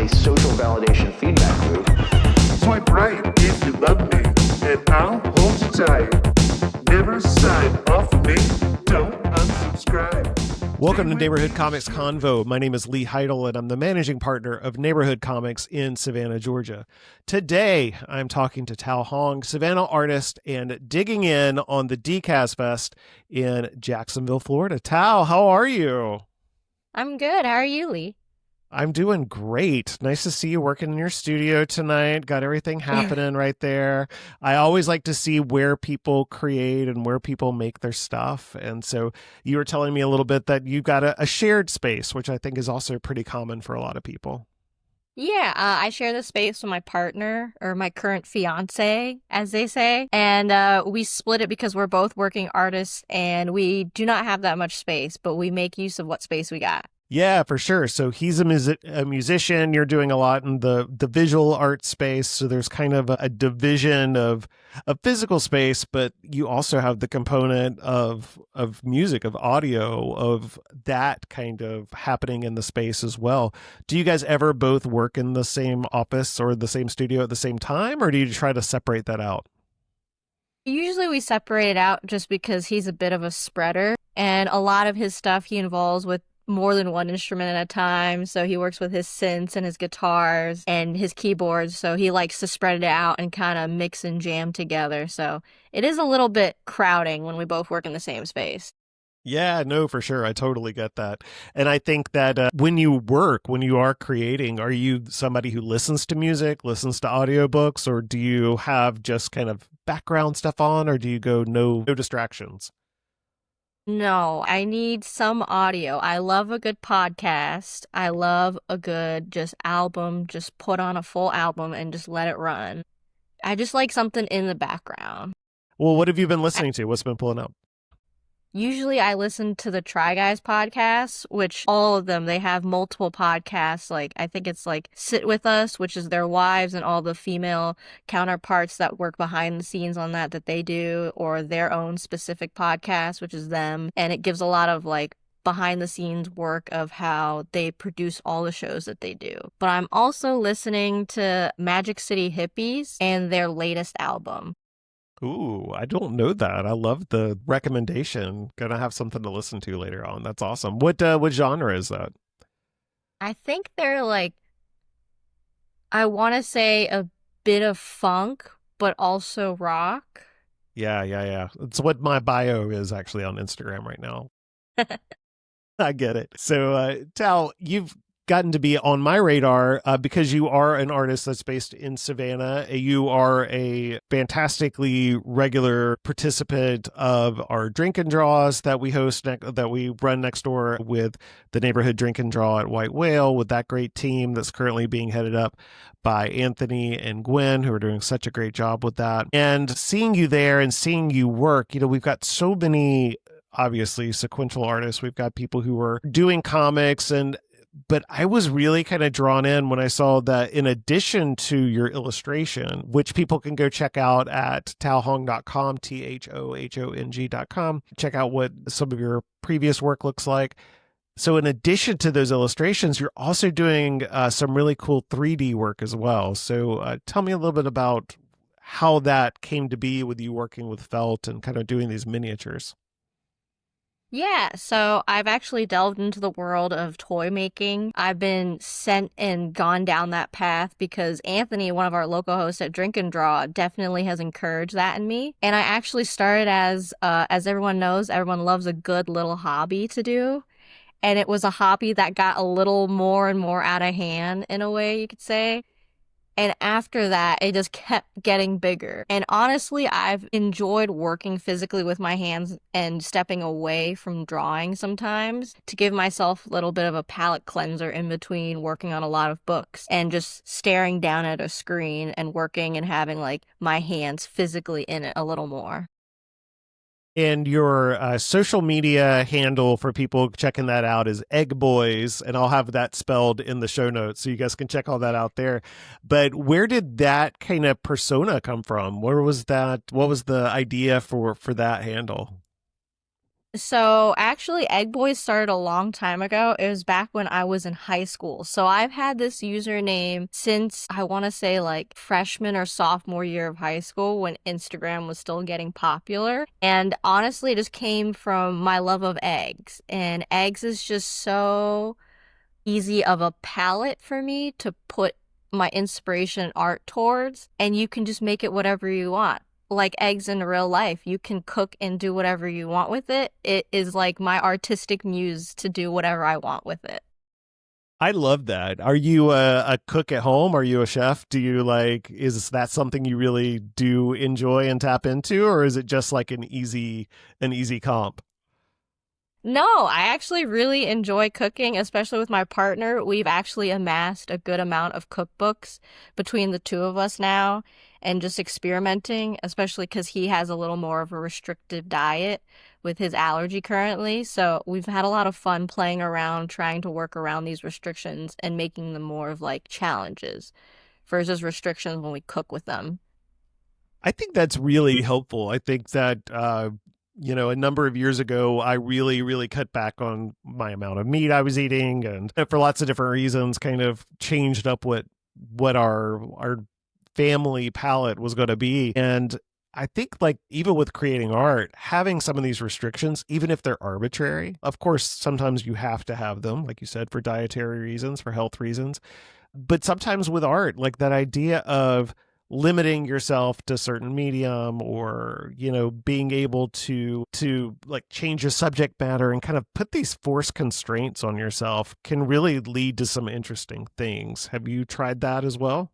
a social validation feedback loop. Swipe right if you love me, and I'll hold you tight. Never sign off me, don't unsubscribe. Welcome to Neighborhood Comics Convo. My name is Lee Heidel, and I'm the managing partner of Neighborhood Comics in Savannah, Georgia. Today, I'm talking to Thao Hong, Savannah artist, and digging in on the DCAZ Fest in Jacksonville, Florida. Thao, how are you? I'm good. How are you, Lee? I'm doing great. Nice to see you working in your studio tonight. Got everything happening right there. I always like to see where people create and where people make their stuff. And so you were telling me a little bit that you've got a shared space, which I think is also pretty common for a lot of people. Yeah, I share the space with my partner, or my current fiance, as they say. And we split it because we're both working artists and we do not have that much space, but we make use of what space we got. Yeah, for sure. So he's a musician. You're doing a lot in the visual art space. So there's kind of a division of physical space, but you also have the component of music, of audio, of that kind of happening in the space as well. Do you guys ever both work in the same office or the same studio at the same time, or do you try to separate that out? Usually we separate it out just because he's a bit of a spreader, and a lot of his stuff he involves with more than one instrument at a time. So he works with his synths and his guitars and his keyboards. So he likes to spread it out and kind of mix and jam together. So it is a little bit crowding when we both work in the same space. Yeah, no, for sure. I totally get that. And I think that when you are creating, are you somebody who listens to music, listens to audiobooks, or do you have just kind of background stuff on, or do you go no distractions? No, I need some audio. I love a good podcast. I love a good just album, just put on a full album and just let it run. I just like something in the background. Well, what have you been listening to? What's been pulling up? Usually I listen to the Try Guys podcasts, which all of them, they have multiple podcasts. Like, I think it's like Sit With Us, which is their wives and all the female counterparts that work behind the scenes on that they do, or their own specific podcast, which is them. And it gives a lot of like behind the scenes work of how they produce all the shows that they do. But I'm also listening to Magic City Hippies and their latest album. Ooh, I don't know that. I love the recommendation. Gonna have something to listen to later on. That's awesome. What genre is that? I think they're like, I want to say a bit of funk, but also rock. Yeah. It's what my bio is actually on Instagram right now. I get it. So, Thao, you've gotten to be on my radar because you are an artist that's based in Savannah. You are a fantastically regular participant of our drink and draws that we host, that we run next door with the neighborhood drink and draw at White Whale, with that great team that's currently being headed up by Anthony and Gwen, who are doing such a great job with that. And seeing you there and seeing you work, we've got so many, obviously, sequential artists. We've got people who are doing comics, but I was really kind of drawn in when I saw that in addition to your illustration, which people can go check out at taohong.com, THOHONG.com, check out what some of your previous work looks like. So in addition to those illustrations, you're also doing some really cool 3D work as well. So tell me a little bit about how that came to be with you working with felt and kind of doing these miniatures. Yeah, so I've actually delved into the world of toy making. I've been sent and gone down that path because Anthony, one of our local hosts at Drink and Draw, definitely has encouraged that in me. And I actually started as everyone knows, everyone loves a good little hobby to do. And it was a hobby that got a little more and more out of hand, in a way you could say. And after that, it just kept getting bigger. And honestly, I've enjoyed working physically with my hands and stepping away from drawing sometimes to give myself a little bit of a palate cleanser in between working on a lot of books and just staring down at a screen and working and having like my hands physically in it a little more. And your social media handle for people checking that out is Egg Boys, and I'll have that spelled in the show notes so you guys can check all that out there. But where did that kind of persona come from? Where was that? What was the idea for that handle? So actually, Egg Boys started a long time ago. It was back when I was in high school. So I've had this username since I want to say like freshman or sophomore year of high school when Instagram was still getting popular. And honestly, it just came from my love of eggs. And eggs is just so easy of a palette for me to put my inspiration and art towards. And you can just make it whatever you want like eggs in real life. You can cook and do whatever you want with it. It is like my artistic muse to do whatever I want with it. I love that. Are you a cook at home? Are you a chef? Do you like, is that something you really do enjoy and tap into, or is it just like an easy comp? No, I actually really enjoy cooking, especially with my partner. We've actually amassed a good amount of cookbooks between the two of us now and just experimenting, especially because he has a little more of a restrictive diet with his allergy currently. So we've had a lot of fun playing around, trying to work around these restrictions and making them more of like challenges versus restrictions when we cook with them. I think that's really helpful. I think that, a number of years ago, I really, really cut back on my amount of meat I was eating, and for lots of different reasons, kind of changed up what our family palette was going to be. And I think like even with creating art, having some of these restrictions, even if they're arbitrary, of course, sometimes you have to have them, like you said, for dietary reasons, for health reasons. But sometimes with art, like that idea of limiting yourself to certain medium, or being able to like change your subject matter and kind of put these forced constraints on yourself can really lead to some interesting things. Have you tried that as well?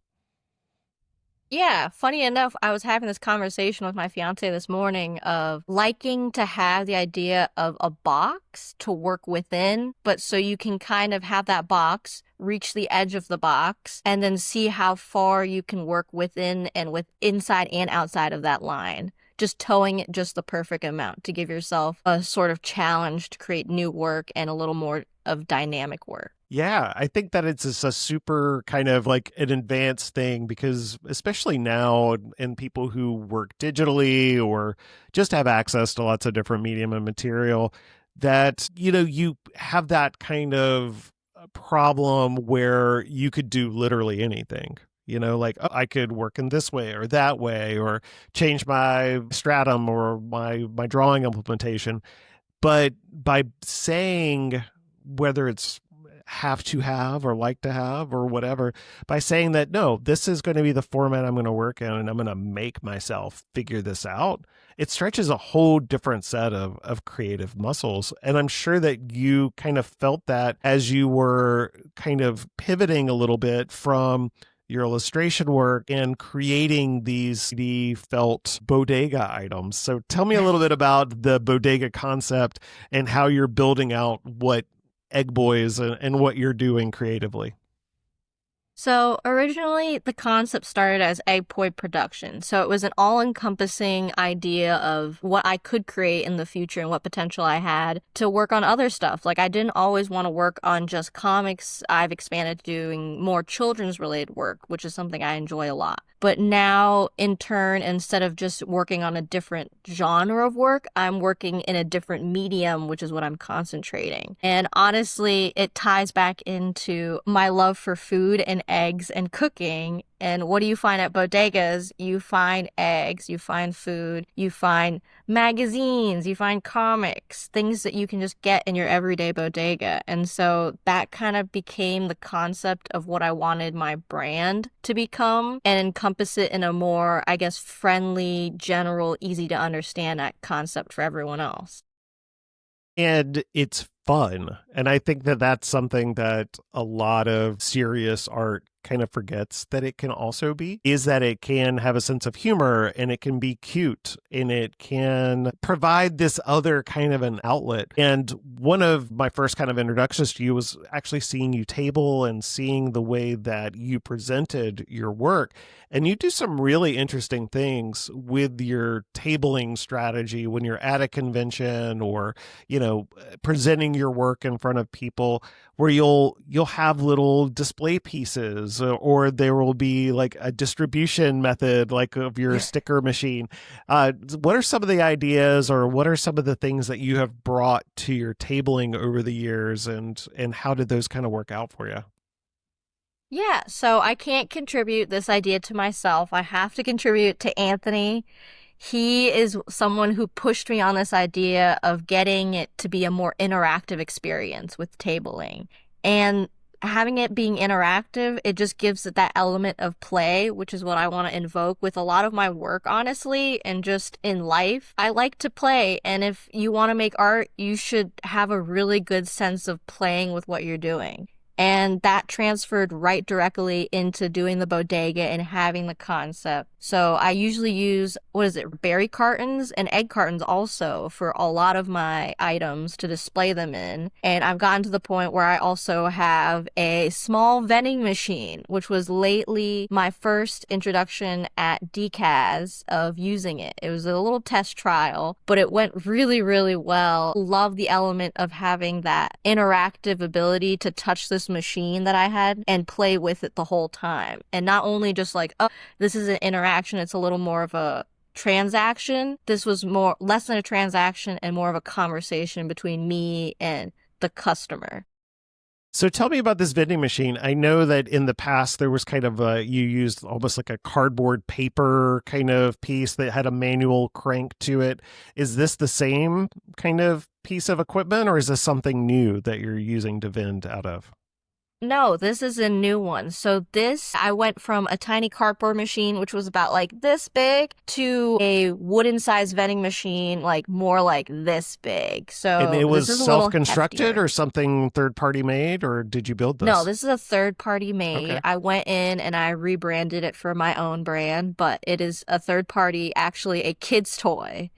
Yeah, funny enough, I was having this conversation with my fiance this morning of liking to have the idea of a box to work within, but so you can kind of have that box, reach the edge of the box, and then see how far you can work within and with inside and outside of that line. Just towing it just the perfect amount to give yourself a sort of challenge to create new work and a little more of dynamic work. Yeah, I think that it's just a super kind of like an advanced thing, because especially now, and people who work digitally or just have access to lots of different medium and material, that you have that kind of problem where you could do literally anything. Like, oh, I could work in this way or that way, or change my stratum or my drawing implementation. But by saying, whether it's have to have or like to have or whatever, by saying that, no, this is going to be the format I'm going to work in, and I'm going to make myself figure this out, it stretches a whole different set of creative muscles. And I'm sure that you kind of felt that as you were kind of pivoting a little bit from your illustration work and creating these 3D felt bodega items. So tell me a little bit about the bodega concept and how you're building out what Egg Boys and what you're doing creatively. So originally, the concept started as Egg Poi production. So it was an all-encompassing idea of what I could create in the future and what potential I had to work on other stuff. Like I didn't always want to work on just comics. I've expanded to doing more children's related work, which is something I enjoy a lot. But now, in turn, instead of just working on a different genre of work, I'm working in a different medium, which is what I'm concentrating. And honestly, it ties back into my love for food and eggs and cooking. And what do you find at bodegas? You find eggs, you find food, you find magazines, you find comics, things that you can just get in your everyday bodega. And so that kind of became the concept of what I wanted my brand to become and encompass it in a more, I guess, friendly, general, easy to understand concept for everyone else. And it's fun. And I think that that's something that a lot of serious art kind of forgets that it can also be, is that it can have a sense of humor, and it can be cute, and it can provide this other kind of an outlet. And one of my first kind of introductions to you was actually seeing you table and seeing the way that you presented your work. And you do some really interesting things with your tabling strategy when you're at a convention or, presenting your work in front of people, where you'll have little display pieces is, or there will be like a distribution method, like of your sticker machine. What are some of the ideas, or what are some of the things that you have brought to your tabling over the years, and how did those kind of work out for you? Yeah, so I can't contribute this idea to myself. I have to contribute to Anthony. He is someone who pushed me on this idea of getting it to be a more interactive experience with tabling. And having it being interactive, it just gives it that element of play, which is what I want to invoke with a lot of my work, honestly, and just in life. I like to play, and if you want to make art, you should have a really good sense of playing with what you're doing. And that transferred right directly into doing the bodega and having the concept. So I usually use, berry cartons and egg cartons also for a lot of my items to display them in. And I've gotten to the point where I also have a small vending machine, which was lately my first introduction at DCAZ of using it. It was a little test trial, but it went really, really well. Love the element of having that interactive ability to touch this machine that I had and play with it the whole time. And not only just like, oh, this is an interaction, it's a little more of a transaction. This was less than a transaction and more of a conversation between me and the customer. So tell me about this vending machine. I know that in the past there was kind of you used almost like a cardboard paper kind of piece that had a manual crank to it. Is this the same kind of piece of equipment, or is this something new that you're using to vend out of? No, this is a new one. So I went from a tiny cardboard machine, which was about like this big, to a wooden sized vending machine, like more like this big. So And it was this is a little self-constructed heftier. or something third-party made, or did you build this? No, this is a third party made. Okay. I went in and I rebranded it for my own brand, but it is a third party, actually a kid's toy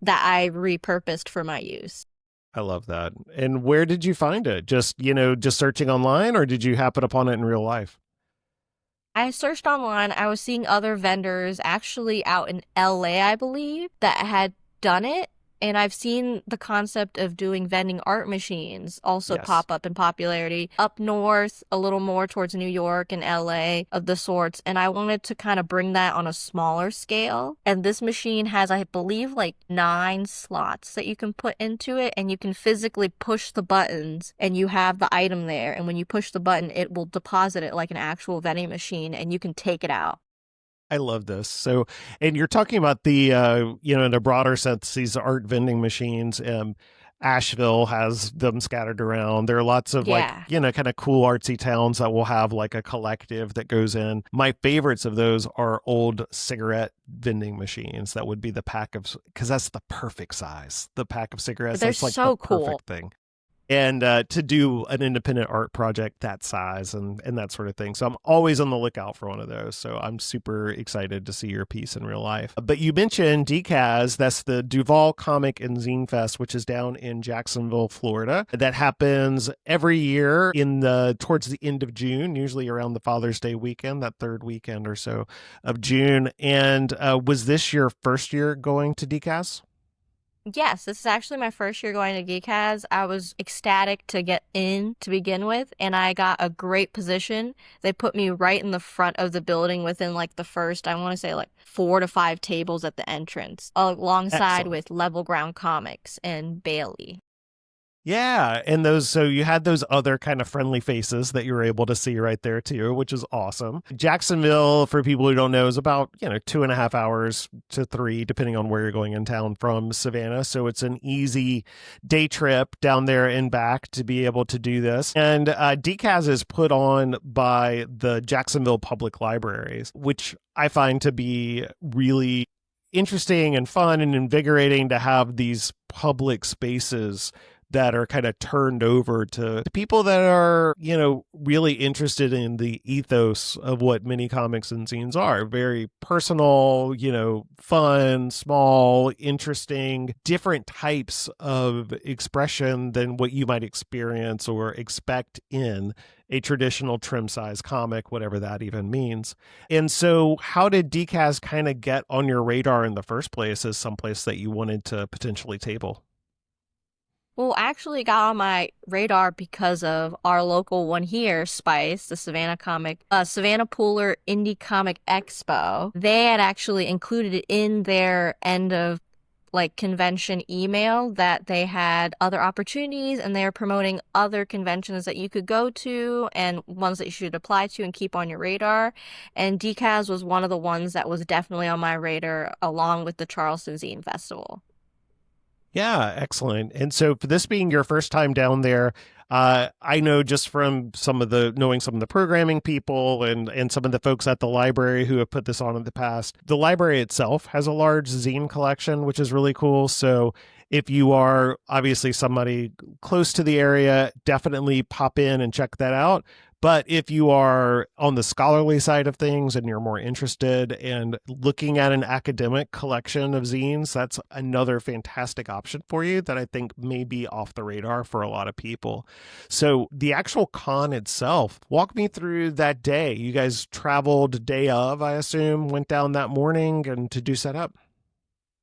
that I repurposed for my use. I love that. And where did you find it? Just searching online, or did you happen upon it in real life? I searched online. I was seeing other vendors actually out in LA, I believe, that had done it. And I've seen the concept of doing vending art machines also Yes. pop up in popularity up north, a little more towards New York and LA of the sorts. And I wanted to kind of bring that on a smaller scale. And this machine has, I believe, like 9 slots that you can put into it. And you can physically push the buttons and you have the item there. And when you push the button, it will deposit it like an actual vending machine and you can take it out. I love this. So, and you're talking about the, in a broader sense, these art vending machines. Asheville has them scattered around. There are lots of Yeah. kind of cool artsy towns that will have like a collective that goes in. My favorites of those are old cigarette vending machines. That would be the pack of, because that's the perfect size. The pack of cigarettes. They're That's like so the perfect cool. thing. And to do an independent art project that size and that sort of thing. So I'm always on the lookout for one of those. So I'm super excited to see your piece in real life. But you mentioned DCAZ, that's the Duval Comic and Zine Fest, which is down in Jacksonville, Florida. That happens every year towards the end of June, usually around the Father's Day weekend, that third weekend or so of June. And was this your first year going to DCAZ? Yes, this is actually my first year going to DCAZ. I was ecstatic to get in to begin with, and I got a great position. They put me right in the front of the building within like the first, I want to say like 4 to 5 tables at the entrance, alongside Excellent. with Level Ground Comics and Bailey. Yeah, and so you had those other kind of friendly faces that you were able to see right there too, which is awesome. Jacksonville, for people who don't know, is about 2.5 hours to 3, depending on where you're going in town from Savannah. So it's an easy day trip down there and back to be able to do this. And DCAZ is put on by the Jacksonville Public Libraries, which I find to be really interesting and fun and invigorating to have these public spaces that are kind of turned over to people that are, really interested in the ethos of what mini comics and zines are. Very personal, fun, small, interesting, different types of expression than what you might experience or expect in a traditional trim size comic, whatever that even means. And so how did DCAZ kind of get on your radar in the first place as someplace that you wanted to potentially table? Well, actually got on my radar because of our local one here, Spice, the Savannah Pooler Indie Comic Expo. They had actually included it in their end of like convention email that they had other opportunities and they're promoting other conventions that you could go to and ones that you should apply to and keep on your radar. And DCAZ was one of the ones that was definitely on my radar along with the Charleston Zine Festival. Yeah, excellent. And so for this being your first time down there, I know just from knowing some of the programming people and some of the folks at the library who have put this on in the past, the library itself has a large zine collection, which is really cool. So if you are obviously somebody close to the area, definitely pop in and check that out. But if you are on the scholarly side of things and you're more interested in looking at an academic collection of zines, that's another fantastic option for you that I think may be off the radar for a lot of people. So the actual con itself, walk me through that day. You guys traveled day of, I assume, went down that morning and to do setup?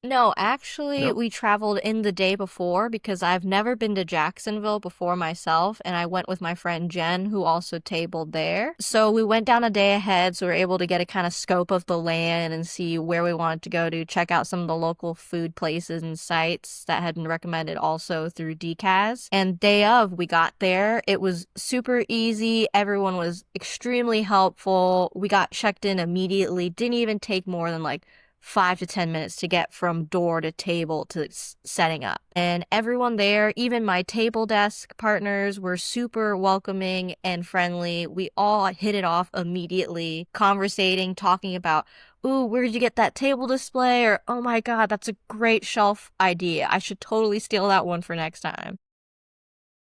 No, actually, Nope. we traveled in the day before because I've never been to Jacksonville before myself, and I went with my friend Jen, who also tabled there. So we went down a day ahead, so we were able to get a kind of scope of the land and see where we wanted to go to check out some of the local food places and sites that had been recommended also through DCAZ. And day of, we got there. It was super easy. Everyone was extremely helpful. We got checked in immediately. Didn't even take more than like 5 to 10 minutes to get from door to table to setting up. And everyone there, even my table desk partners, were super welcoming and friendly. We all hit it off immediately, conversating, talking about, ooh, where did you get that table display? Or, oh my God, that's a great shelf idea. I should totally steal that one for next time.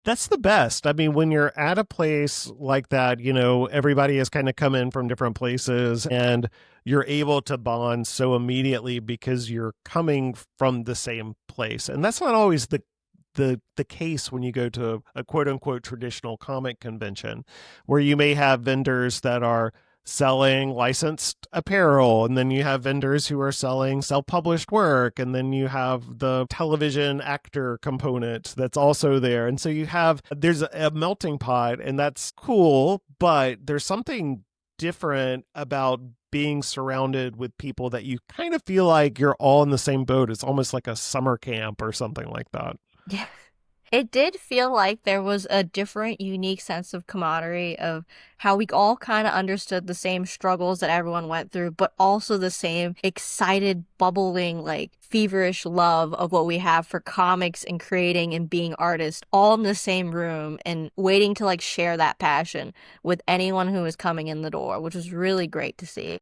That's the best. I mean, when you're at a place like that, everybody has kind of come in from different places and you're able to bond so immediately because you're coming from the same place. And that's not always the case when you go to a quote unquote traditional comic convention where you may have vendors that are selling licensed apparel, and then you have vendors who are selling self-published work, and then you have the television actor component that's also there. And so there's a melting pot, and that's cool, but there's something different about being surrounded with people that you kind of feel like you're all in the same boat. It's almost like a summer camp or something like that. Yeah. It did feel like there was a different, unique sense of camaraderie of how we all kind of understood the same struggles that everyone went through, but also the same excited, bubbling, like feverish love of what we have for comics and creating and being artists, all in the same room and waiting to like share that passion with anyone who was coming in the door, which was really great to see.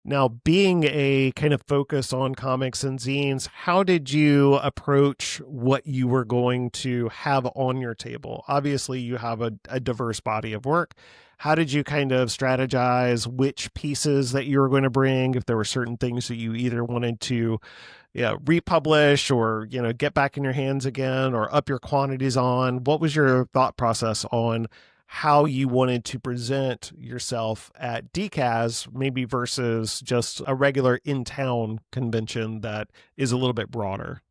Now, being a kind of focus on comics and zines, how did you approach what you were going to have on your table? Obviously, you have a diverse body of work. How did you kind of strategize which pieces that you were going to bring? If there were certain things that you either wanted to republish or, get back in your hands again or up your quantities on, what was your thought process on how you wanted to present yourself at DCAZ, maybe versus just a regular in-town convention that is a little bit broader?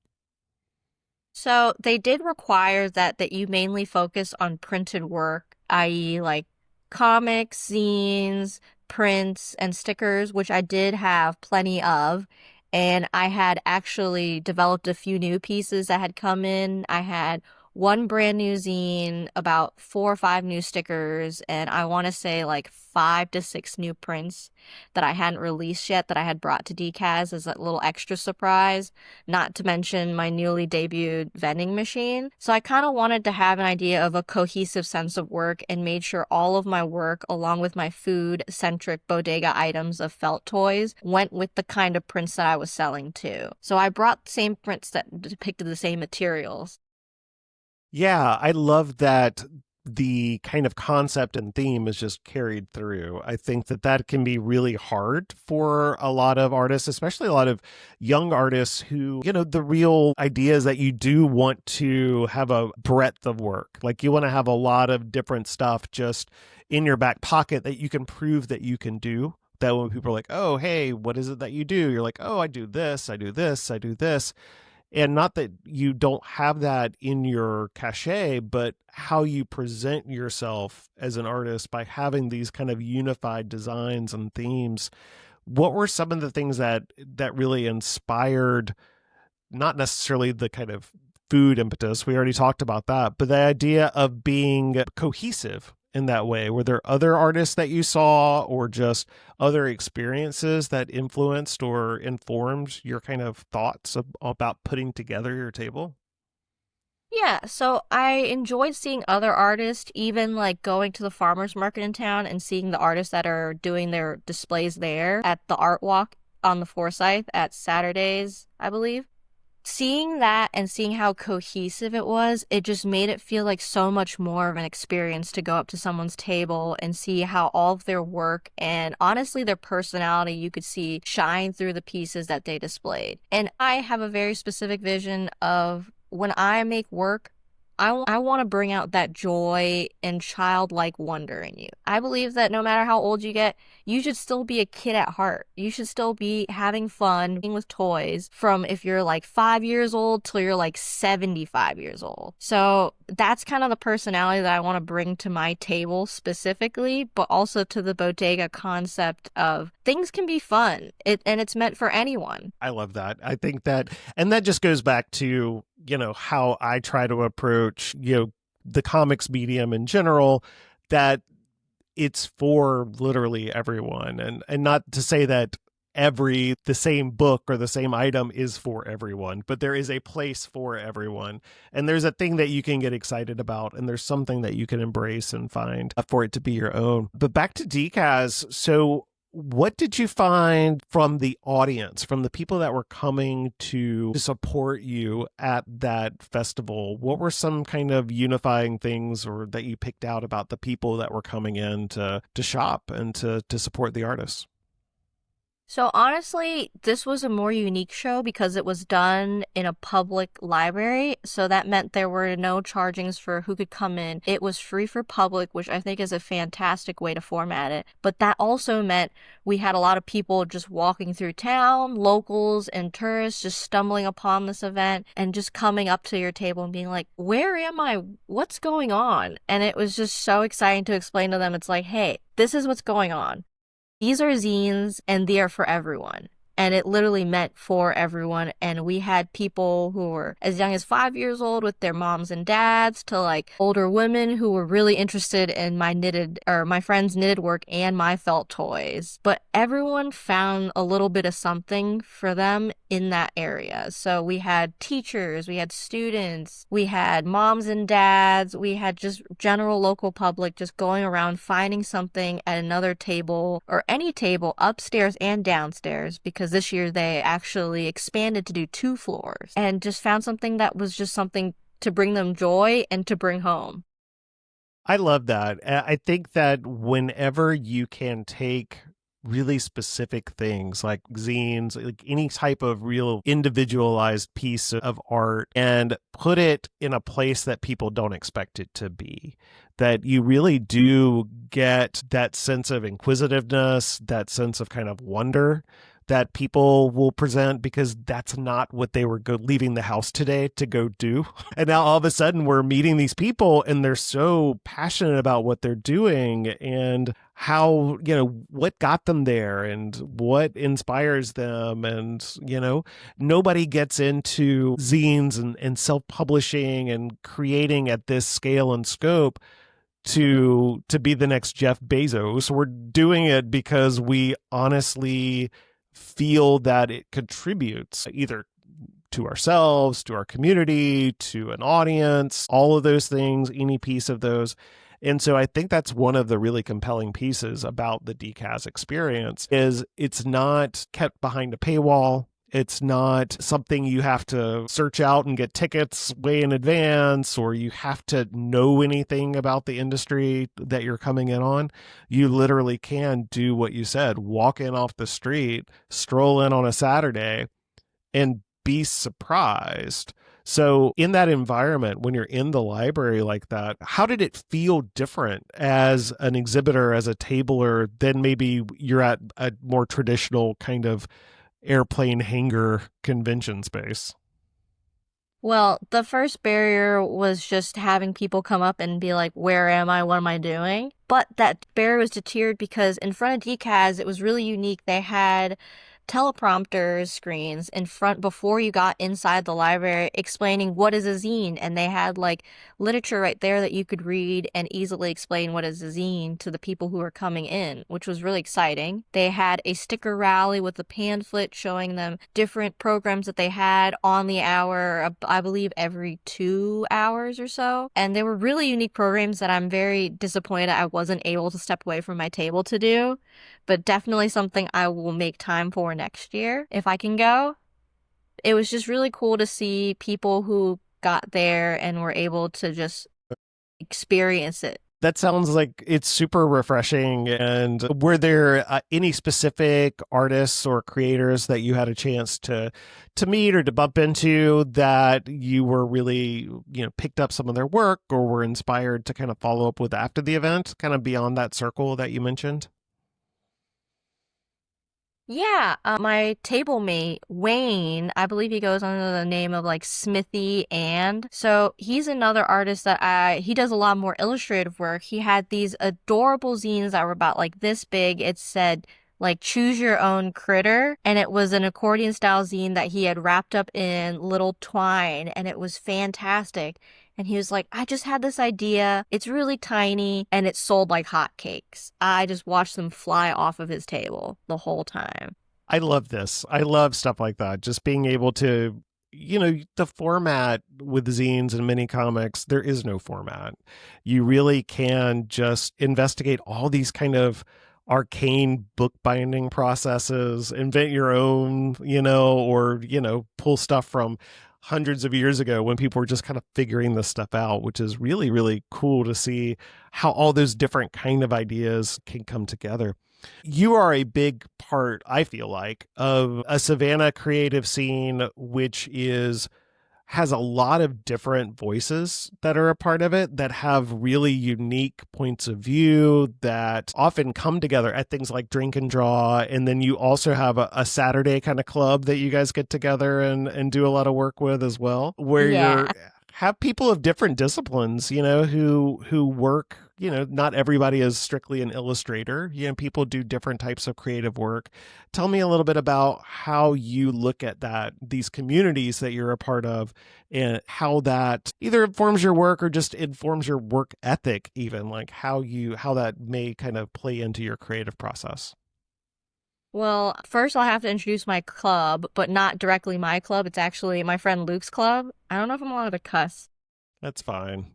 So they did require that you mainly focus on printed work, i.e., like comics, zines, prints, and stickers, which I did have plenty of. And I had actually developed a few new pieces that had come in. I had one brand new zine, about 4 or 5 new stickers, and I want to say like 5 to 6 new prints that I hadn't released yet that I had brought to DCAZ as a little extra surprise, not to mention my newly debuted vending machine. So I kind of wanted to have an idea of a cohesive sense of work and made sure all of my work, along with my food-centric bodega items of felt toys, went with the kind of prints that I was selling too. So I brought the same prints that depicted the same materials. Yeah, I love that the kind of concept and theme is just carried through. I think that can be really hard for a lot of artists, especially a lot of young artists who, the real idea is that you do want to have a breadth of work. Like you want to have a lot of different stuff just in your back pocket that you can prove that you can do. That when people are like, oh, hey, what is it that you do? You're like, oh, I do this, I do this, I do this. And not that you don't have that in your cachet, but how you present yourself as an artist by having these kind of unified designs and themes. What were some of the things that really inspired, not necessarily the kind of food impetus, we already talked about that, but the idea of being cohesive in that way? Were there other artists that you saw or just other experiences that influenced or informed your kind of thoughts about putting together your table? Yeah, so I enjoyed seeing other artists, even like going to the farmers market in town and seeing the artists that are doing their displays there at the art walk on the Forsyth at Saturdays, I believe. Seeing that and seeing how cohesive it was, it just made it feel like so much more of an experience to go up to someone's table and see how all of their work and honestly their personality you could see shine through the pieces that they displayed. And I have a very specific vision of when I make work, I want to bring out that joy and childlike wonder in you. I believe that no matter how old you get, you should still be a kid at heart. You should still be having fun with toys from if you're like 5 years old till you're like 75 years old. So that's kind of the personality that I want to bring to my table specifically, but also to the bodega concept of things can be fun. And it's meant for anyone. I love that. I think that, and that just goes back to, how I try to approach, the comics medium in general, that it's for literally everyone. And not to say that the same book or the same item is for everyone, but there is a place for everyone. And there's a thing that you can get excited about, and there's something that you can embrace and find for it to be your own. But back to DCAZ. So what did you find from the audience, from the people that were coming to support you at that festival? What were some kind of unifying things or that you picked out about the people that were coming in to shop and to support the artists? So honestly, this was a more unique show because it was done in a public library. So that meant there were no chargings for who could come in. It was free for public, which I think is a fantastic way to format it. But that also meant we had a lot of people just walking through town, locals and tourists just stumbling upon this event and just coming up to your table and being like, where am I? What's going on? And it was just so exciting to explain to them. It's like, hey, this is what's going on. These are zines and they are for everyone. And it literally meant for everyone. And we had people who were as young as 5 years old with their moms and dads to like older women who were really interested in my friend's knitted work and my felt toys. But everyone found a little bit of something for them in that area. So we had teachers, we had students, we had moms and dads, we had just general local public just going around finding something at another table or any table upstairs and downstairs, because this year they actually expanded to do 2 floors and just found something that was just something to bring them joy and to bring home. I love that. I think that whenever you can take really specific things like zines, like any type of real individualized piece of art, and put it in a place that people don't expect it to be, that you really do get that sense of inquisitiveness, that sense of kind of wonder that people will present, because that's not what they were leaving the house today to go do. And now all of a sudden we're meeting these people and they're so passionate about what they're doing and how, what got them there and what inspires them. And, nobody gets into zines and self-publishing and creating at this scale and scope to be the next Jeff Bezos. We're doing it because we honestly feel that it contributes either to ourselves, to our community, to an audience, all of those things, any piece of those. And so I think that's one of the really compelling pieces about the DCAZ experience is it's not kept behind a paywall. It's not something you have to search out and get tickets way in advance, or you have to know anything about the industry that you're coming in on. You literally can do what you said, walk in off the street, stroll in on a Saturday, and be surprised. So in that environment, when you're in the library like that, how did it feel different as an exhibitor, as a tabler, than maybe you're at a more traditional kind of airplane hangar convention space? Well, the first barrier was just having people come up and be like, where am I? What am I doing? But that barrier was deterred because in front of DCAZ, it was really unique. They had teleprompter screens in front before you got inside the library explaining what is a zine. And they had like literature right there that you could read and easily explain what is a zine to the people who are coming in, which was really exciting. They had a sticker rally with a pamphlet showing them different programs that they had on the hour, I believe every 2 hours or so. And they were really unique programs that I'm very disappointed I wasn't able to step away from my table to do, but definitely something I will make time for next year if I can go. It was just really cool to see people who got there and were able to just experience it. That sounds like it's super refreshing. And were there any specific artists or creators that you had a chance to meet or to bump into that you were really, picked up some of their work or were inspired to kind of follow up with after the event, kind of beyond that circle that you mentioned? Yeah, my table mate, Wayne, I believe he goes under the name of like Smithy and. So he's another artist he does a lot more illustrative work. He had these adorable zines that were about like this big. It said like choose your own critter. And it was an accordion style zine that he had wrapped up in little twine and it was fantastic. And he was like, I just had this idea. It's really tiny and it sold like hotcakes. I just watched them fly off of his table the whole time. I love this. I love stuff like that. Just being able to, the format with zines and mini comics, there is no format. You really can just investigate all these kind of arcane bookbinding processes, invent your own, or, pull stuff from hundreds of years ago when people were just kind of figuring this stuff out, which is really, really cool to see how all those different kind of ideas can come together. You are a big part, I feel like, of a Savannah creative scene, which has a lot of different voices that are a part of it that have really unique points of view that often come together at things like Drink and Draw. And then you also have a Saturday kind of club that you guys get together and do a lot of work with as well, where Yeah. you're have people of different disciplines, who work, not everybody is strictly an illustrator. People do different types of creative work. Tell me a little bit about how you look at these communities that you're a part of, and how that either informs your work or just informs your work ethic, even like how that may kind of play into your creative process. Well, first I'll have to introduce my club, but not directly my club. It's actually my friend Luke's club. I don't know if I'm allowed to cuss. That's fine.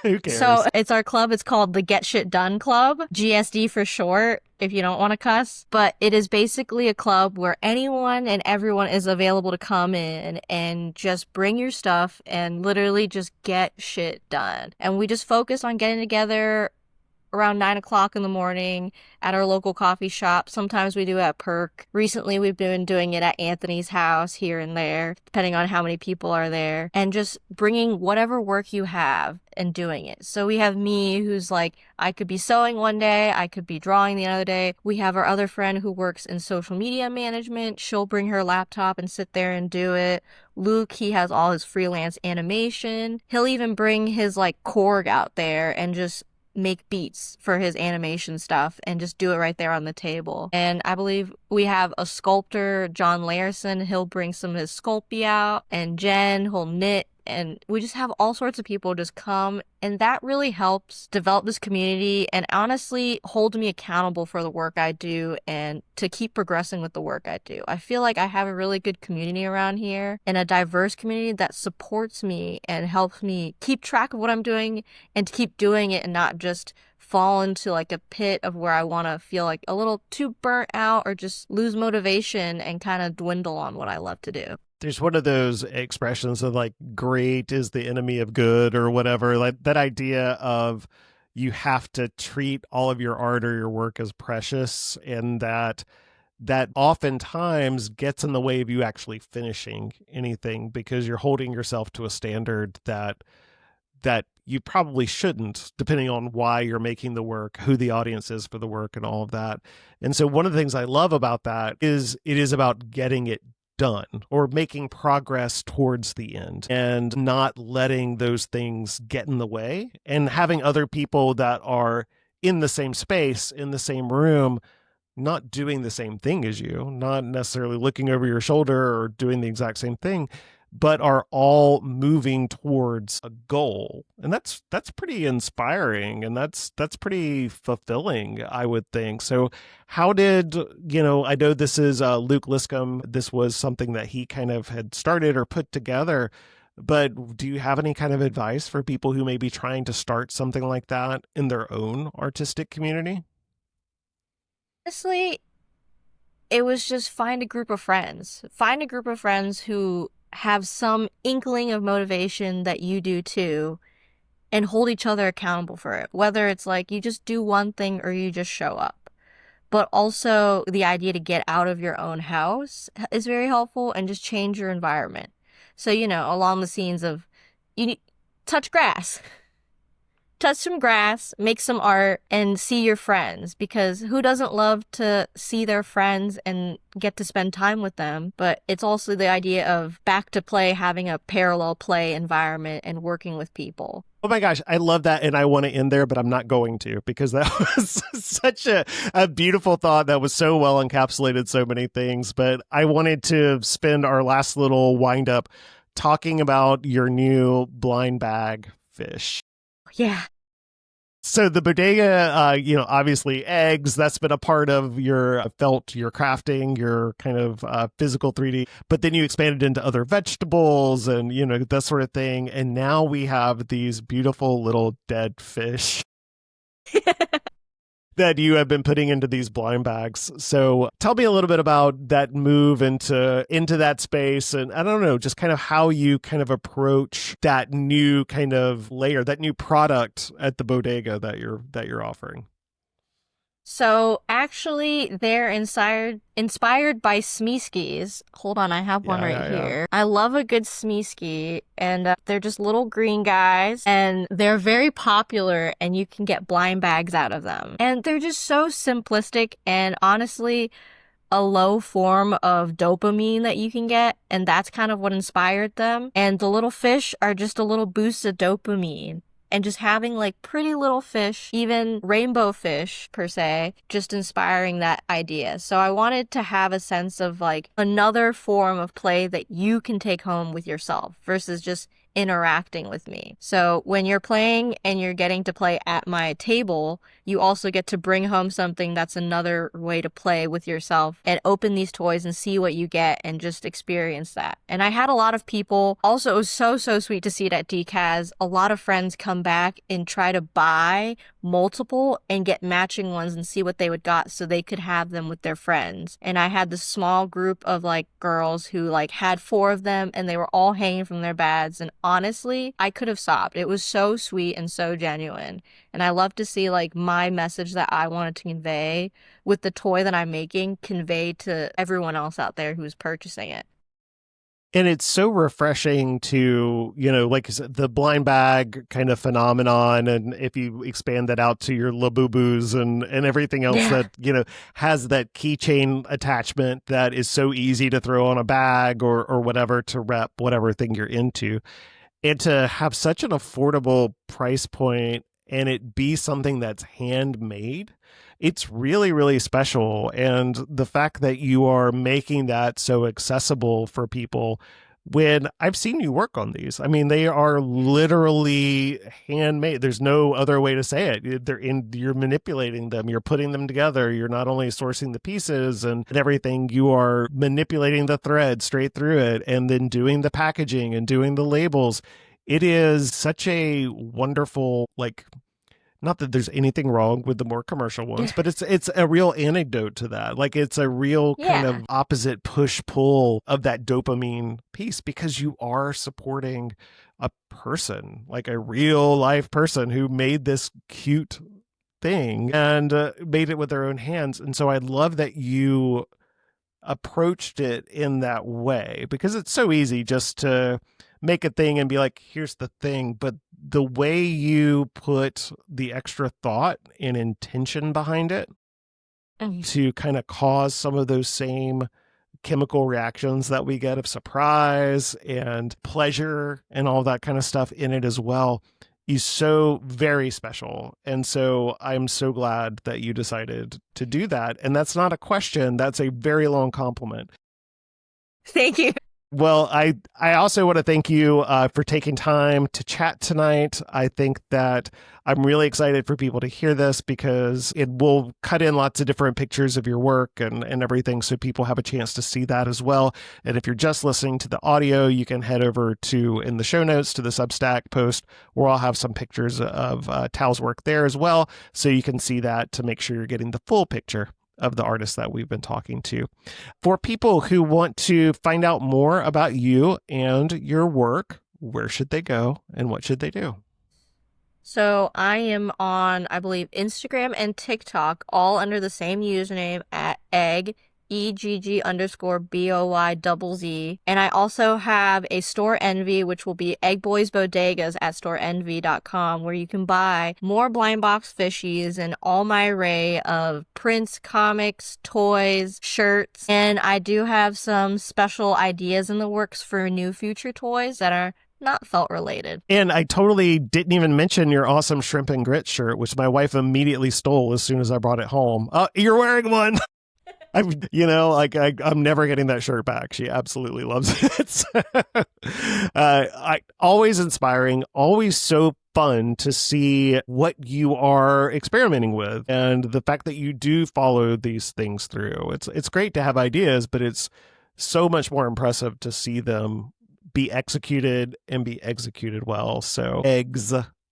Who cares? So it's our club. It's called the Get Shit Done Club, GSD for short, if you don't want to cuss. But it is basically a club where anyone and everyone is available to come in and just bring your stuff and literally just get shit done. And we just focus on getting together around 9 o'clock in the morning at our local coffee shop. Sometimes we do it at Perk. Recently, we've been doing it at Anthony's house here and there, depending on how many people are there, and just bringing whatever work you have and doing it. So we have me who's like, I could be sewing one day, I could be drawing the other day. We have our other friend who works in social media management. She'll bring her laptop and sit there and do it. Luke, he has all his freelance animation. He'll even bring his like Korg out there and just make beats for his animation stuff and just do it right there on the table. And I believe we have a sculptor, John Larison. He'll bring some of his Sculpey out, and Jen, who'll knit. And we just have all sorts of people just come, and that really helps develop this community and honestly hold me accountable for the work I do and to keep progressing with the work I do. I feel like I have a really good community around here and a diverse community that supports me and helps me keep track of what I'm doing and to keep doing it and not just fall into like a pit of where I want to feel like a little too burnt out or just lose motivation and kind of dwindle on what I love to do. There's one of those expressions of like great is the enemy of good or whatever, like that idea of you have to treat all of your art or your work as precious, and that oftentimes gets in the way of you actually finishing anything because you're holding yourself to a standard that you probably shouldn't, depending on why you're making the work, who the audience is for the work and all of that. And so one of the things I love about that is it is about getting it done or making progress towards the end and not letting those things get in the way and having other people that are in the same space, in the same room, not doing the same thing as you, not necessarily looking over your shoulder or doing the exact same thing, but are all moving towards a goal. And that's pretty inspiring, and that's pretty fulfilling, I would think. So how did, I know this is Luke Liscombe. This was something that he kind of had started or put together, but do you have any kind of advice for people who may be trying to start something like that in their own artistic community? Honestly, it was just find a group of friends. Find a group of friends who have some inkling of motivation that you do too, and hold each other accountable for it. Whether it's like you just do one thing or you just show up. But also the idea to get out of your own house is very helpful, and just change your environment. So, along the scenes of touch grass. Touch some grass, make some art, and see your friends, because who doesn't love to see their friends and get to spend time with them? But it's also the idea of back to play, having a parallel play environment and working with people. Oh my gosh, I love that. And I want to end there, but I'm not going to, because that was such a beautiful thought that was so well encapsulated so many things. But I wanted to spend our last little wind up talking about your new blind bag fish. Yeah. So the bodega, obviously eggs, that's been a part of your your crafting, your kind of physical 3D, but then you expanded into other vegetables and, that sort of thing. And now we have these beautiful little dead fish that you have been putting into these blind bags. So tell me a little bit about that move into that space. And I don't know, just kind of how you kind of approach that new kind of layer, that new product at the bodega that you're offering. So actually, they're inspired by Smeeskies. Hold on, I have one here. I love a good Smeeski, and they're just little green guys, and they're very popular, and you can get blind bags out of them. And they're just so simplistic, and honestly, a low form of dopamine that you can get, and that's kind of what inspired them. And the little fish are just a little boost of dopamine. And just having like pretty little fish, even rainbow fish per se, just inspiring that idea. So I wanted to have a sense of like another form of play that you can take home with yourself versus just interacting with me. So when you're playing and you're getting to play at my table, you also get to bring home something that's another way to play with yourself and open these toys and see what you get and just experience that. And I had a lot of people, also it was so sweet to see it at DCAZ, a lot of friends come back and try to buy multiple and get matching ones and see what they would got so they could have them with their friends. And I had this small group of like girls who like had 4 of them and they were all hanging from their bags, and honestly, I could have sobbed. It was so sweet and so genuine. And I love to see like my message that I wanted to convey with the toy that I'm making conveyed to everyone else out there who's purchasing it. And it's so refreshing to, like I said, the blind bag kind of phenomenon. And if you expand that out to your Labubus and everything else that, has that keychain attachment that is so easy to throw on a bag or whatever to rep whatever thing you're into. And to have such an affordable price point and it be something that's handmade, it's really, really special. And the fact that you are making that so accessible for people, when I've seen you work on these, I mean, they are literally handmade. There's no other way to say it. You're manipulating them. You're putting them together. You're not only sourcing the pieces and everything, you are manipulating the thread straight through it and then doing the packaging and doing the labels. It is such a wonderful, not that there's anything wrong with the more commercial ones, but it's a real anecdote to that. Like it's a real kind of opposite push-pull of that dopamine piece, because you are supporting a person, like a real life person who made this cute thing and made it with their own hands. And so I love that you approached it in that way, because it's so easy just to make a thing and be like, here's the thing. But the way you put the extra thought and intention behind it to kind of cause some of those same chemical reactions that we get of surprise and pleasure and all that kind of stuff in it as well is so very special. And so I'm so glad that you decided to do that. And that's not a question. That's a very long compliment. Thank you. Well, I also want to thank you for taking time to chat tonight. I think that I'm really excited for people to hear this because it will cut in lots of different pictures of your work and everything, so people have a chance to see that as well. And if you're just listening to the audio, you can head over to, in the show notes, to the Substack post where I'll have some pictures of Tao's work there as well, so you can see that to make sure you're getting the full picture of the artists that we've been talking to. For people who want to find out more about you and your work, where should they go and what should they do? So I am on, I believe, Instagram and TikTok, all under the same username at egg, EGG_BOYZZ. And I also have a Store Envy, which will be Egg Boys Bodegas at storeenvy.com, where you can buy more blind box fishies and all my array of prints, comics, toys, shirts. And I do have some special ideas in the works for new future toys that are not felt related. And I totally didn't even mention your awesome shrimp and grits shirt, which my wife immediately stole as soon as I brought it home. You're wearing one. I'm never getting that shirt back. She absolutely loves it. Always inspiring, always so fun to see what you are experimenting with, and the fact that you do follow these things through. It's great to have ideas, but it's so much more impressive to see them be executed and be executed well. So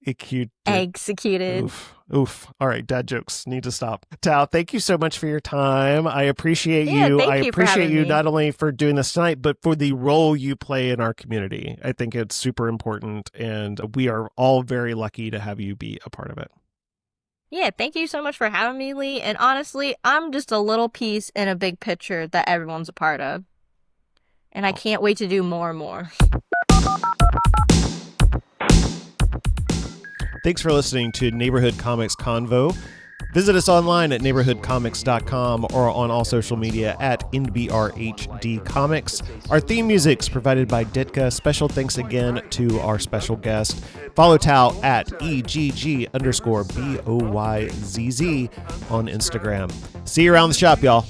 executed. Oof. All right, dad jokes need to stop. Thao, thank you so much for your time. I appreciate you. I appreciate you not only for doing this tonight, but for the role you play in our community. I think it's super important, and we are all very lucky to have you be a part of it. Yeah, thank you so much for having me, Lee. And honestly, I'm just a little piece in a big picture that everyone's a part of. And I can't wait to do more and more. Thanks for listening to Neighborhood Comics Convo. Visit us online at neighborhoodcomics.com or on all social media at NBRHD Comics. Our theme music's provided by Ditka. Special thanks again to our special guest. Follow Thao at EGG_BOYZZ on Instagram. See you around the shop, y'all.